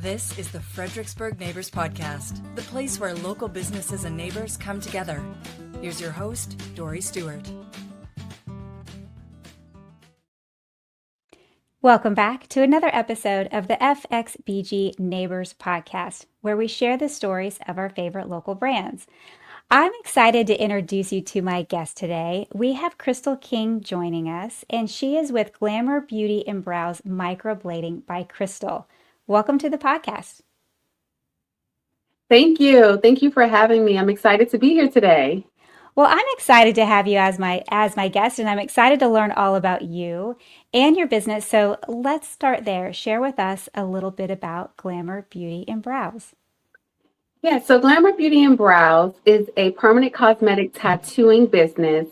This is the Fredericksburg Neighbors Podcast, the place where local businesses and neighbors come together. Here's your host, Dory Stewart. Welcome back to another episode of the FXBG Neighbors Podcast, where we share the stories of our favorite local brands. I'm excited to introduce you to my guest today. We have Kristal King joining us, and she is with Glamour Beauty and Brows Microblading by Kristal. Welcome to the podcast. Thank you. Thank you for having me. I'm excited to be here today. Well, I'm excited to have you as my guest, and I'm excited to learn all about you and your business. So let's start there. Share with us a little bit about Glamour Beauty and Brows. Yeah, so Glamour Beauty and Brows is a permanent cosmetic tattooing business.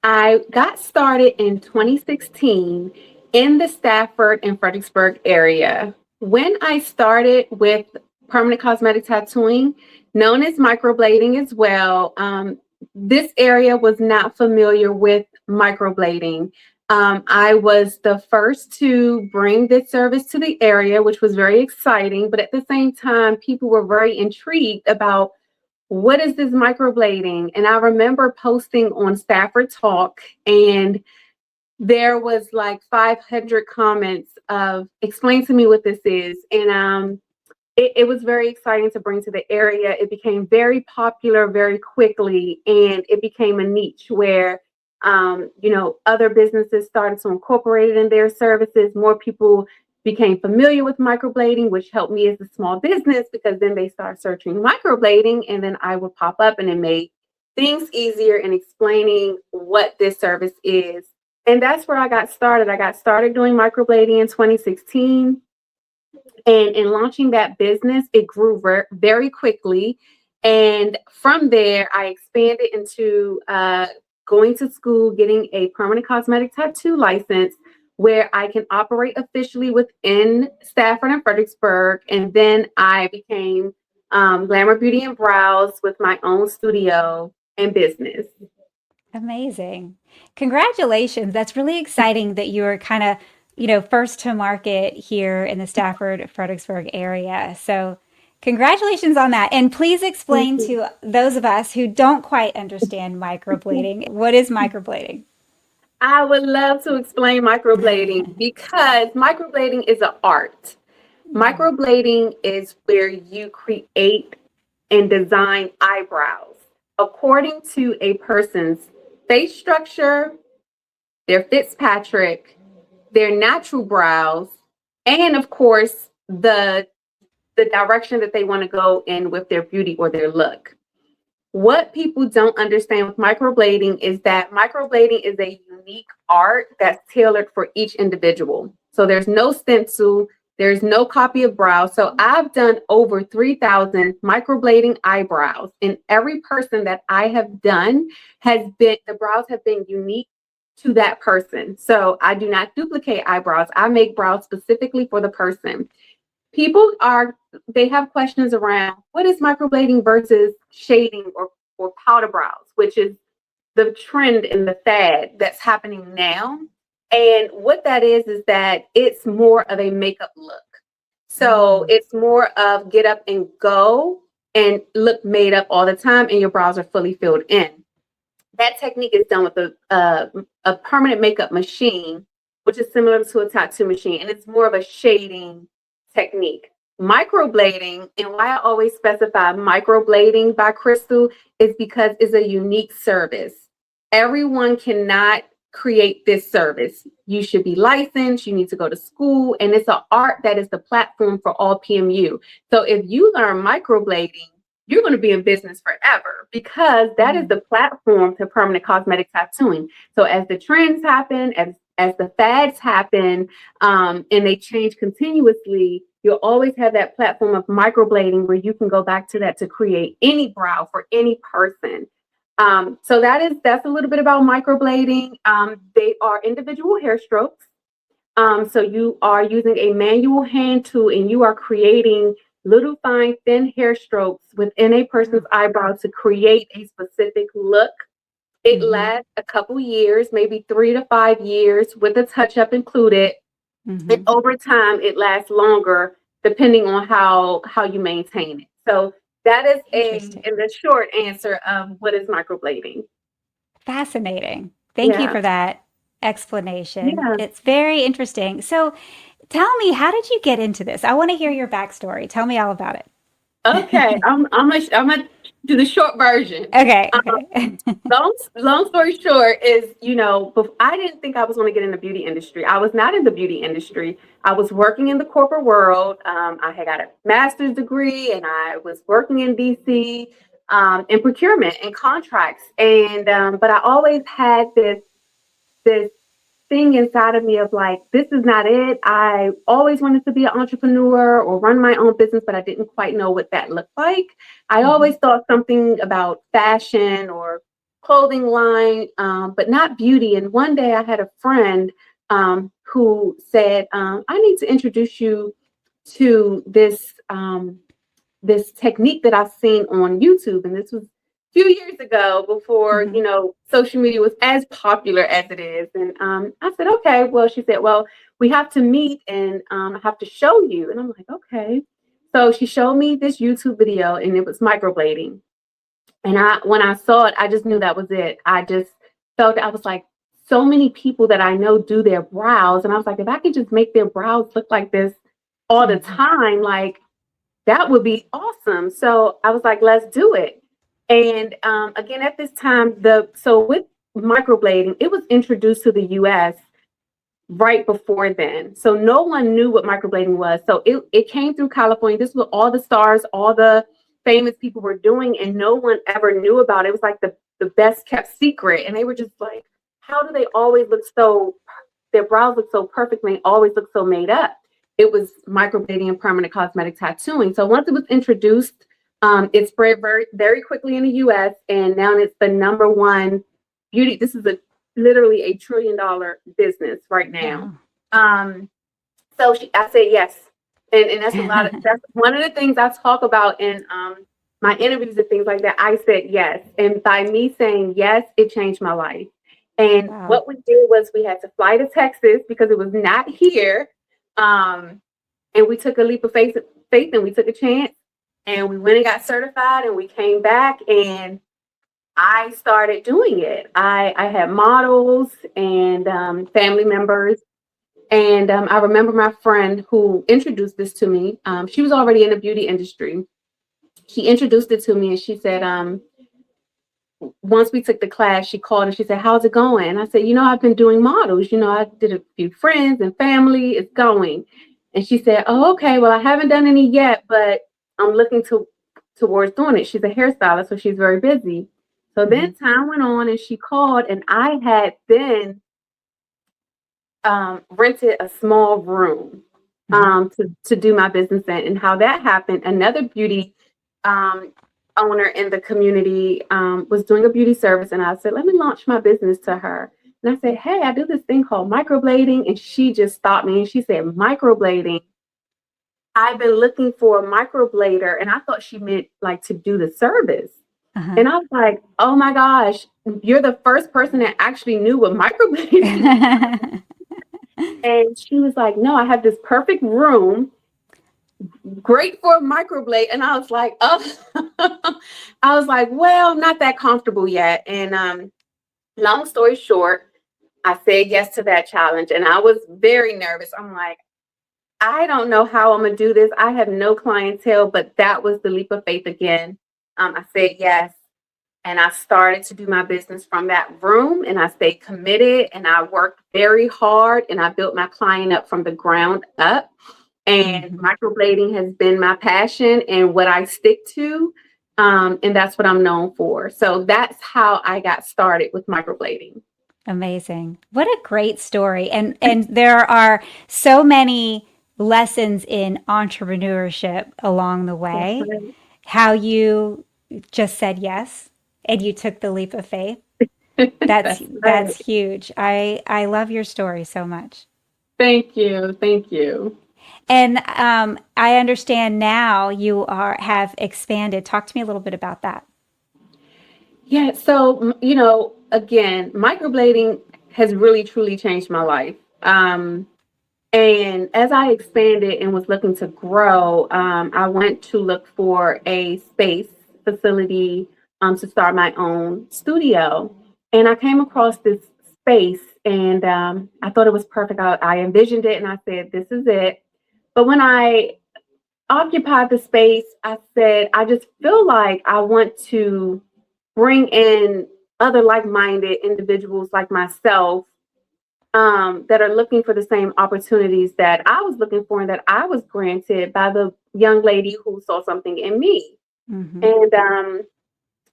I got started in 2016 in the Stafford and Fredericksburg area. When I started with permanent cosmetic tattooing, known as microblading as well, this area was not familiar with microblading. I was the first to bring this service to the area, which was very exciting. But at the same time, people were very intrigued about what is this microblading? And I remember posting on Stafford Talk, and there was like 500 comments of explain to me what this is. And it was very exciting to bring to the area. It became very popular very quickly, and it became a niche where, other businesses started to incorporate it in their services. More people became familiar with microblading, which helped me as a small business because then they started searching microblading, and then I would pop up, and it made things easier in explaining what this service is. And that's where I got started. I got started doing microblading in 2016. And in launching that business, it grew very quickly. And from there, I expanded into going to school, getting a permanent cosmetic tattoo license where I can operate officially within Stafford and Fredericksburg. And then I became Glamour Beauty and Brows with my own studio and business. Amazing. Congratulations. That's really exciting that you were kind of, first to market here in the Stafford, Fredericksburg area. So congratulations on that. And please explain to those of us who don't quite understand microblading, what is microblading? I would love to explain microblading because microblading is an art. Microblading is where you create and design eyebrows according to a person's face structure, their Fitzpatrick, their natural brows, and of course, the direction that they want to go in with their beauty or their look. What people don't understand with microblading is that microblading is a unique art that's tailored for each individual. So there's no stencil, there's no copy of brows. So I've done over 3,000 microblading eyebrows, and every person that I have done the brows have been unique to that person. So I do not duplicate eyebrows. I make brows specifically for the person. People they have questions around what is microblading versus shading or powder brows, which is the trend and the fad that's happening now. And what that is that it's more of a makeup look. So it's more of get up and go and look made up all the time, and your brows are fully filled in. That technique is done with a permanent makeup machine, which is similar to a tattoo machine, and it's more of a shading technique. Microblading, and why I always specify microblading by Kristal, is because it's a unique service. Everyone cannot create this service. You should be licensed, you need to go to school, and it's an art that is the platform for all PMU. So if you learn microblading, you're going to be in business forever because that is the platform to permanent cosmetic tattooing. So as the trends happen, as the fads happen, and they change continuously, you'll always have that platform of microblading where you can go back to that to create any brow for any person. So that's a little bit about microblading. They are individual hair strokes. So you are using a manual hand tool, and you are creating little fine thin hair strokes within a person's eyebrow to create a specific look. It lasts a couple years, maybe 3 to 5 years with a touch-up included. And over time, it lasts longer depending on how you maintain it. So that is in the short answer of what is microblading. Fascinating. Thank you for that explanation. Yeah. It's very interesting. So tell me, how did you get into this? I want to hear your backstory. Tell me all about it. Okay, I'm gonna do the short version. Okay. Long story short is, I didn't think I was going to get in the beauty industry. I was not in the beauty industry. I was working in the corporate world. I had got a master's degree, and I was working in DC in procurement and contracts. And but I always had this thing inside of me of like, this is not it. I always wanted to be an entrepreneur or run my own business, but I didn't quite know what that looked like. I always thought something about fashion or clothing line, but not beauty. And one day I had a friend who said, I need to introduce you to this technique that I've seen on YouTube. And this was few years ago before, social media was as popular as it is. And I said, okay. Well, she said, well, we have to meet and I have to show you. And I'm like, okay. So she showed me this YouTube video and it was microblading. And when I saw it, I just knew that was it. I just felt, I was like, so many people that I know do their brows. And I was like, if I could just make their brows look like this all the time, like that would be awesome. So I was like, let's do it. And again, at this time, with microblading, it was introduced to the U.S. right before then. So no one knew what microblading was. So it came through California. This was all the stars, all the famous people were doing, and no one ever knew about it. It was like the best kept secret. And they were just like, how do they always their brows look so perfect and they always look so made up? It was microblading and permanent cosmetic tattooing. So once it was introduced, it spread very, very quickly in the U.S. and now it's the number one beauty. This is literally a $1 trillion business right now. So I said yes, and that's that's one of the things I talk about in my interviews and things like that. I said yes, and by me saying yes, it changed my life. And what we did was we had to fly to Texas because it was not here, and we took a leap of faith and we took a chance. And we went and got certified and we came back and I started doing it. I had models and family members. And I remember my friend who introduced this to me. She was already in the beauty industry. She introduced it to me and she said, once we took the class, she called and she said, how's it going? And I said, I've been doing models. I did a few friends and family. It's going. And she said, oh, okay. Well, I haven't done any yet, but I'm looking towards doing it. She's a hairstylist, so she's very busy. So then time went on and she called and I had then rented a small room to do my business in. And how that happened, another beauty owner in the community was doing a beauty service. And I said, let me launch my business to her. And I said, hey, I do this thing called microblading. And she just stopped me and she said, microblading? I've been looking for a microblader, and I thought she meant like to do the service. And I was like, oh my gosh, you're the first person that actually knew what microblading is. And she was like, no, I have this perfect room, great for a microblade. And I was like, well, not that comfortable yet. And long story short, I said yes to that challenge. And I was very nervous. I'm like, I don't know how I'm going to do this. I have no clientele, but that was the leap of faith again. I said yes. And I started to do my business from that room and I stayed committed and I worked very hard and I built my client up from the ground up. And microblading has been my passion and what I stick to. And that's what I'm known for. So that's how I got started with microblading. Amazing. What a great story. And there are so many lessons in entrepreneurship along the way. Right. How you just said yes and you took the leap of faith. That's huge. I love your story so much. Thank you. And I understand now you have expanded. Talk to me a little bit about that. Yeah, so again, microblading has really truly changed my life. And as I expanded and was looking to grow, I went to look for a space facility to start my own studio. And I came across this space and I thought it was perfect. I envisioned it and I said, this is it. But when I occupied the space, I said, I just feel like I want to bring in other like-minded individuals like myself that are looking for the same opportunities that I was looking for and that I was granted by the young lady who saw something in me. Mm-hmm. And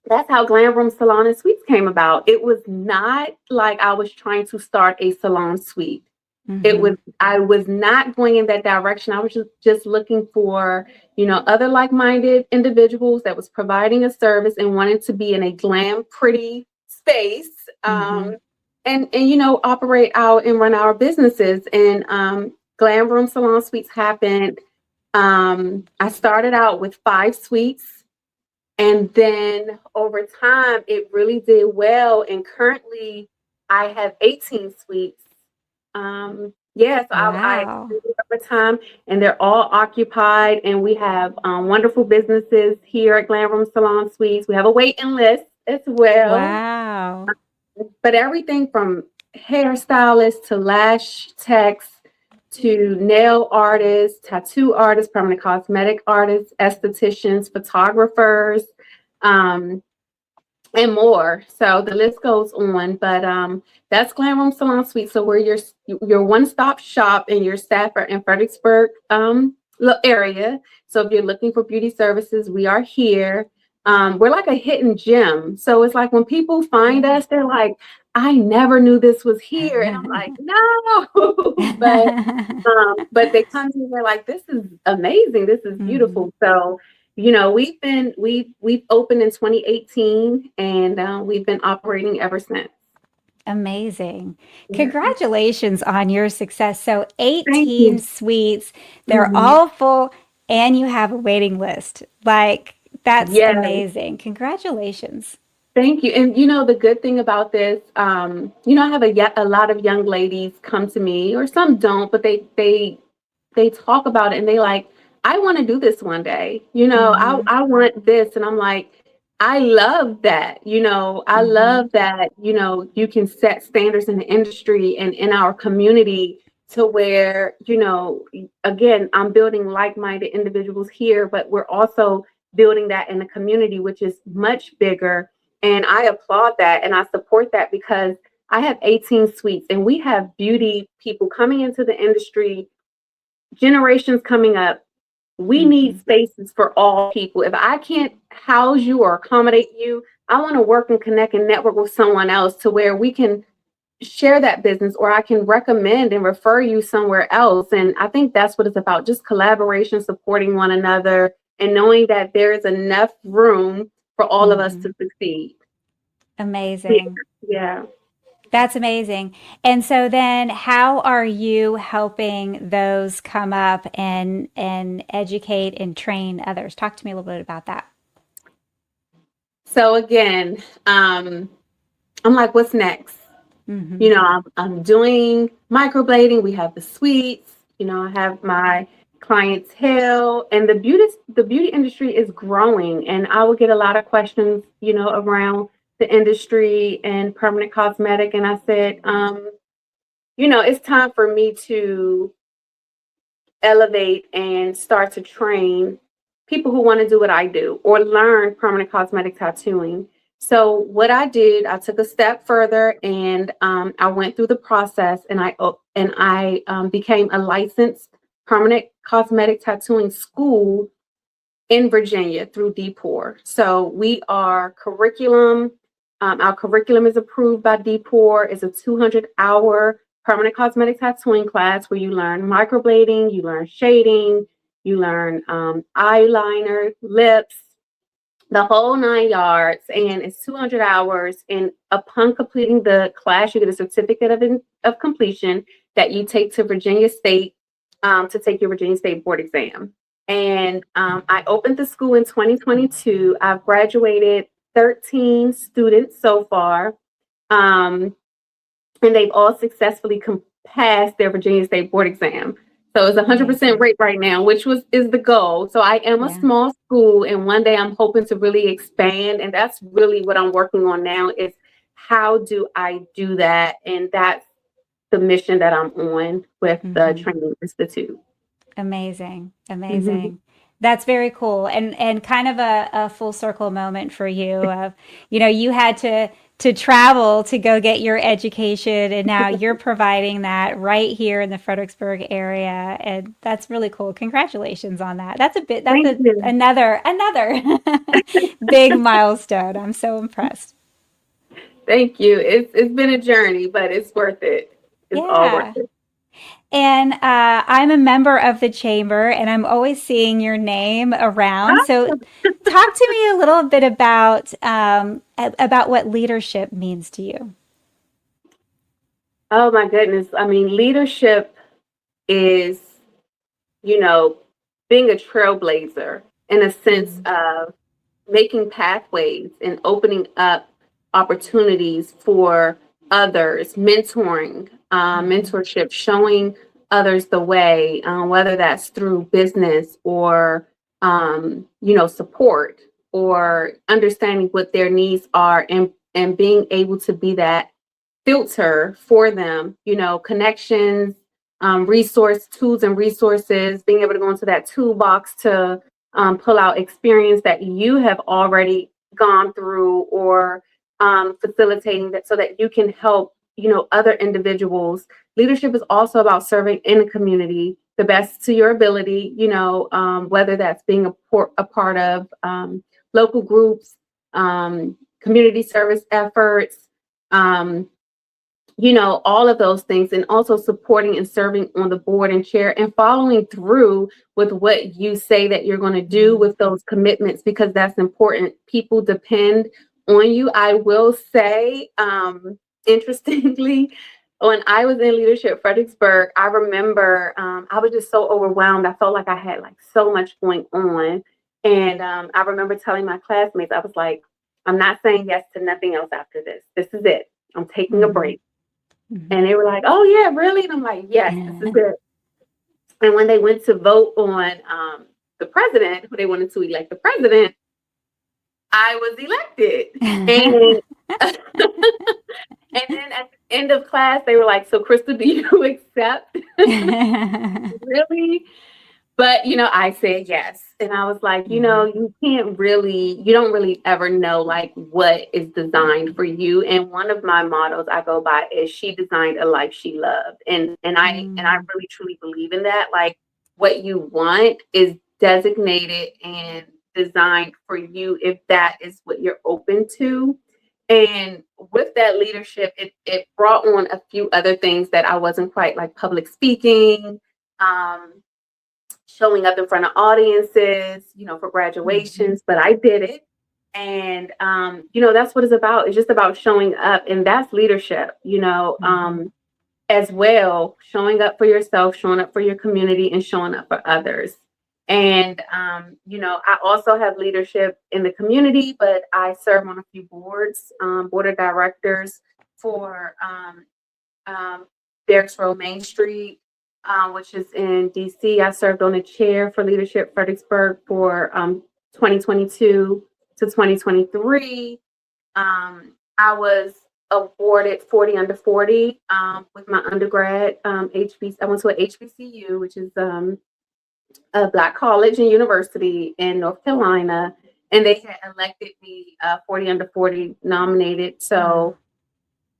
that's how Glamour Salon and Suites came about. It was not like I was trying to start a salon suite. Mm-hmm. I was not going in that direction. I was just looking for, other like-minded individuals that was providing a service and wanted to be in a glam, pretty space. Mm-hmm. And operate out and run our businesses. And Glam Room Salon Suites happened. I started out with 5 suites, and then over time it really did well. And currently, I have 18 suites. So I Wow. expanded over time, and they're all occupied. And we have wonderful businesses here at Glam Room Salon Suites. We have a waiting list as well. Wow. But everything from hairstylists to lash techs to nail artists, tattoo artists, permanent cosmetic artists, estheticians, photographers, um, and more. So the list goes on. But that's Glam Room Salon Suite. So we're your one-stop shop in your Stafford and Fredericksburg area. So if you're looking for beauty services, we are here. We're like a hidden gem. So it's like when people find us, they're like, I never knew this was here. And I'm like, no. But they come to me, they're like, this is amazing. This is Mhm. beautiful. So, we've opened in 2018 and we've been operating ever since. Amazing. Yeah. Congratulations on your success. So Thank 18 you. suites, they're Mhm. all full, and you have a waiting list. Like, that's Yes. amazing. Congratulations. Thank you. And the good thing about this, I have a lot of young ladies come to me, or some don't, but they talk about it and they like, I want to do this one day. Mhm. I want this, and I'm like, I love that. I Mhm. love that. You can set standards in the industry and in our community to where again, I'm building like-minded individuals here, but we're also building that in the community, which is much bigger, and I applaud that and I support that because I have 18 suites and we have beauty people coming into the industry, generations coming up. We need Mhm. spaces for all people. If I can't house you or accommodate you, I want to work and connect and network with someone else to where we can share that business, or I can recommend and refer you somewhere else. And I think that's what it's about, just collaboration, supporting one another, and knowing that there is enough room for all of us Mhm. to succeed. Yeah. Amazing. Yeah. That's amazing. And so then how are you helping those come up and educate and train others? Talk to me a little bit about that. So again, I'm like, what's next? Mhm. I'm doing microblading. We have the suites. I have my clientele, and the beauty industry is growing. And I will get a lot of questions, around the industry and permanent cosmetic. And I said, it's time for me to elevate and start to train people who want to do what I do or learn permanent cosmetic tattooing. So what I did, I took a step further and I went through the process, and I became a licensed permanent cosmetic tattooing school in Virginia through DPOR. So our curriculum is approved by DPOR. It's a 200-hour permanent cosmetic tattooing class where you learn microblading, you learn shading, you learn eyeliner, lips, the whole 9 yards, and it's 200 hours. And upon completing the class, you get a certificate of completion that you take to Virginia State to take your Virginia State board exam. And I opened the school in 2022. I've graduated 13 students so far, and they've all successfully pass their Virginia State board exam. So it's 100% rate right now, which is the goal. So I am a Yeah. small school, and one day I'm hoping to really expand. And that's really what I'm working on now is how do I do that? And that's the mission that I'm on with the Hmm. Training Institute. Amazing. Mhm. Amazing. That's very cool. And kind of a full circle moment for you of, you had to travel to go get your education and now you're providing that right here in the Fredericksburg area. And that's really cool. Congratulations on that. That's Thank a you. another big milestone. I'm so impressed. Thank you. It's been a journey, but it's worth it. It's all worth Yeah. it. And I'm a member of the chamber, and I'm always seeing your name around. So, talk to me a little bit about what leadership means to you. Oh my goodness. I mean, leadership is, you know, being a trailblazer in a sense Mhm. of making pathways and opening up opportunities for others, mentoring, Mhm. mentorship, showing others the way, whether that's through business or, support or understanding what their needs are and being able to be that filter for them, connections, resource tools and resources, being able to go into that toolbox to pull out experience that you have already gone through or facilitating that so that you can help, other individuals. Leadership is also about serving in a community the best to your ability, whether that's being a part of local groups, community service efforts, um, all of those things, and also supporting and serving on the board and chair and following through with what you say that you're going to do Mhm. with those commitments, because that's important. People depend on you. I will say, interestingly, when I was in leadership Fredericksburg, I remember I was just so overwhelmed. I felt like I had like so much going on. And I remember telling my classmates, I was like, I'm not saying yes to nothing else after this. This is it. I'm taking a Mhm. break. And Mhm. they were like, "Oh yeah, really?" And I'm like, "Yes, this is it." And when they went to vote on the president, who they wanted to elect the president, I was elected. And and then at the end of class, they were like, "So, Kristal, do you accept?" Really? But, I said yes. And I was like, Mhm. you don't really ever know like what is designed for you. And one of my mottos I go by is she designed a life she loved. And I Mm. really truly believe in that. Like what you want is designated and designed for you if that is what you're open to. And with that leadership, it brought on a few other things that I wasn't quite like public speaking, um, showing up in front of audiences, for Mhm. graduations, but I did it. And, that's what it's about. It's just about showing up. And that's leadership, Mhm. as well, showing up for yourself, showing up for your community, and showing up for others. And, I also have leadership in the community, but I serve on a few boards, board of directors for um, Barracks Road Main Street, which is in DC. I served on the chair for Leadership Fredericksburg for 2022 to 2023. I was awarded 40 under 40 with my undergrad HBC. I went to a HBCU, which is a Black college and university in North Carolina, and they had elected me 40 under 40 nominated. Wow. So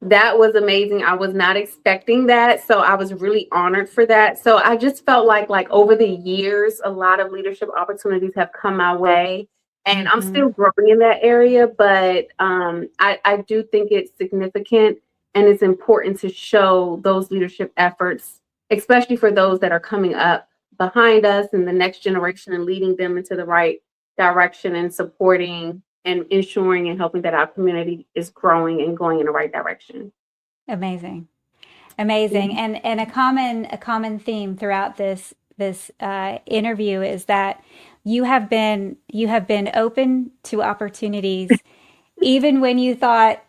that was amazing. I was not expecting that. So I was really honored for that. So I just felt like over the years, a lot of leadership opportunities have come my way. And I'm Mhm. still growing in that area, but I do think it's significant and it's important to show those leadership efforts, especially for those that are coming up behind us and the next generation and leading them into the right direction and supporting and ensuring and helping that our community is growing and going in the right direction. Amazing. Amazing. Mhm. And a common theme throughout this interview is that you have been open to opportunities even when you thought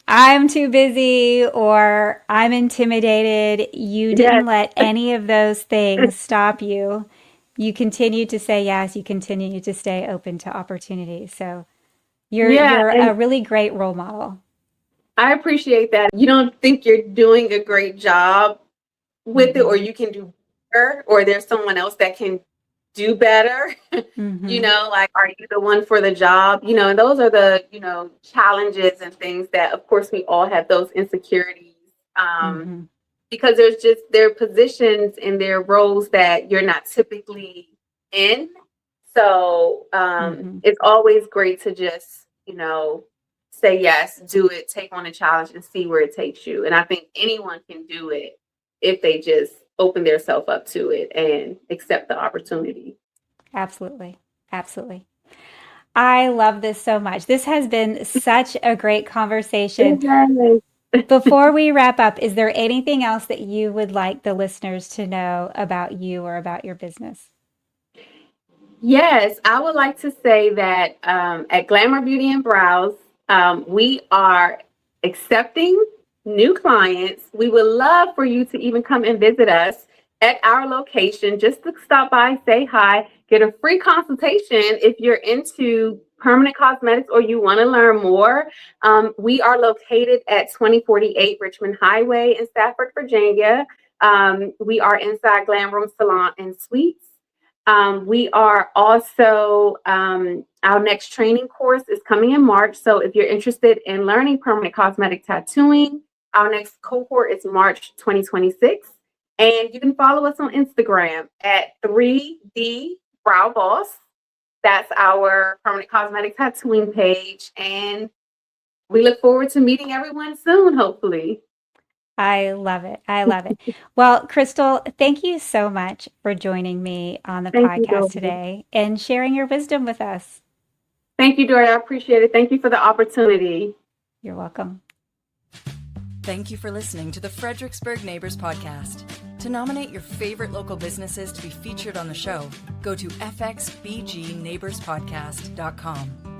I'm too busy or I'm intimidated. You Yes. didn't let any of those things stop you. You continue to say yes. You continue to stay open to opportunities. So Yeah, you're and a really great role model. I appreciate that. You don't think you're doing a great job with it, or Hmm. you can do better, or there's someone else that can do better. Hmm. Like, are you the one for the job? And those are the, challenges and things that, of course, we all have those insecurities. Hmm. Because there are positions and there are roles that you're not typically in. So Hmm. it's always great to just, say yes, do it, take on a challenge and see where it takes you. And I think anyone can do it if they just open themselves up to it and accept the opportunity. Absolutely. Absolutely. I love this so much. This has been such a great conversation. Yes. Before we wrap up, is there anything else that you would like the listeners to know about you or about your business? Yes, I would like to say that at Glamour Beauty and Brows, we are accepting new clients. We would love for you to even come and visit us at our location, just to stop by, say hi, get a free consultation if you're into permanent cosmetics or you want to learn more. We are located at 2048 Richmond Highway in Stafford, Virginia. We are inside Glam Room Salon and Suites. We are also, our next training course is coming in March. So if you're interested in learning permanent cosmetic tattooing, our next cohort is March 2026. And you can follow us on Instagram at 3D Brow Boss. That's our permanent cosmetic tattooing page. And we look forward to meeting everyone soon, hopefully. I love it. I love it. Well, Kristal, thank you so much for joining me on the Thank you, podcast Dory. today and sharing your wisdom with us. Thank you, Dory. I appreciate it. Thank you for the opportunity. You're welcome. Thank you for listening to the Fredericksburg Neighbors Podcast. To nominate your favorite local businesses to be featured on the show, go to fxbgneighborspodcast.com.